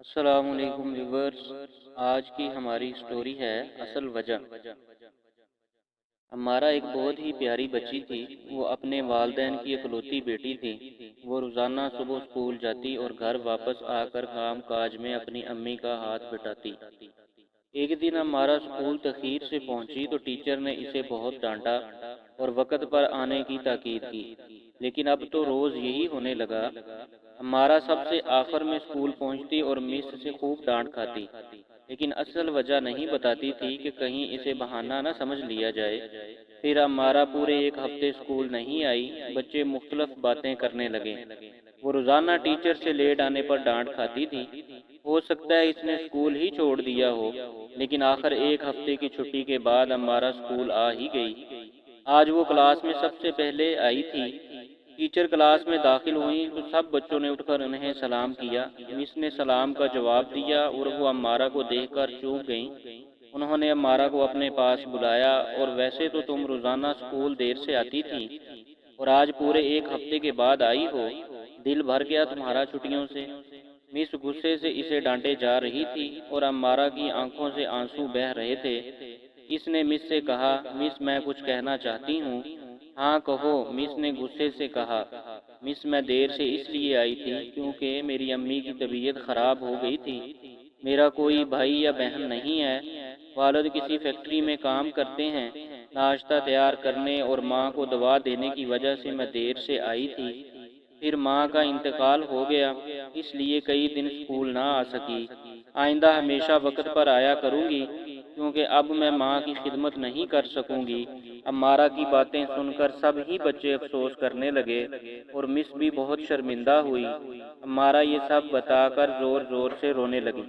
السلام علیکم ویورز، آج کی ہماری سٹوری ہے اصل وجہ۔ ہمارا ایک بہت ہی پیاری بچی تھی۔ وہ اپنے والدین کی اکلوتی بیٹی تھی۔ وہ روزانہ صبح اسکول جاتی اور گھر واپس آ کر کام کاج میں اپنی امی کا ہاتھ بٹاتی۔ ایک دن ہمارا اسکول تاخیر سے پہنچی تو ٹیچر نے اسے بہت ڈانٹا اور وقت پر آنے کی تاکید کی، لیکن اب تو روز یہی ہونے لگا۔ ہمارا سب سے آخر میں اسکول پہنچتی اور مس سے خوب ڈانٹ کھاتی، لیکن اصل وجہ نہیں بتاتی تھی کہ کہیں اسے بہانہ نہ سمجھ لیا جائے۔ پھر ہمارا پورے ایک ہفتے اسکول نہیں آئی۔ بچے مختلف باتیں کرنے لگے۔ وہ روزانہ ٹیچر سے لیٹ آنے پر ڈانٹ کھاتی تھی۔ ہو سکتا ہے اس نے اسکول ہی چھوڑ دیا ہو، لیکن آخر ایک ہفتے کی چھٹی کے بعد ہمارا اسکول آ ہی گئی۔ آج وہ کلاس میں سب سے پہلے آئی تھی۔ ٹیچر کلاس میں داخل ہوئی تو سب بچوں نے اٹھ کر انہیں سلام کیا۔ مس نے سلام کا جواب دیا اور وہ امارا کو دیکھ کر چونک گئیں۔ انہوں نے امارا کو اپنے پاس بلایا اور ویسے تو تم روزانہ اسکول دیر سے آتی تھی اور آج پورے ایک ہفتے کے بعد آئی ہو، دل بھر گیا تمہارا چھٹیوں سے؟ مس غصے سے اسے ڈانٹے جا رہی تھی اور امارا کی آنکھوں سے آنسو بہہ رہے تھے۔ اس نے مس سے کہا، مس میں کچھ کہنا چاہتی ہوں۔ ہاں کہو، مس نے غصے سے کہا۔ مس میں دیر سے اس لیے آئی تھی کیونکہ میری امی کی طبیعت خراب ہو گئی تھی۔ میرا کوئی بھائی یا بہن نہیں ہے۔ والد کسی فیکٹری میں کام کرتے ہیں۔ ناشتہ تیار کرنے اور ماں کو دوا دینے کی وجہ سے میں دیر سے آئی تھی۔ پھر ماں کا انتقال ہو گیا، اس لیے کئی دن اسکول نہ آ سکی۔ آئندہ ہمیشہ وقت پر آیا کروں گی کیونکہ اب میں ماں کی خدمت نہیں کر سکوں گی۔ امارا کی باتیں سن کر سب ہی بچے افسوس کرنے لگے اور مس بھی بہت شرمندہ ہوئی۔ امارا یہ سب بتا کر زور زور سے رونے لگی۔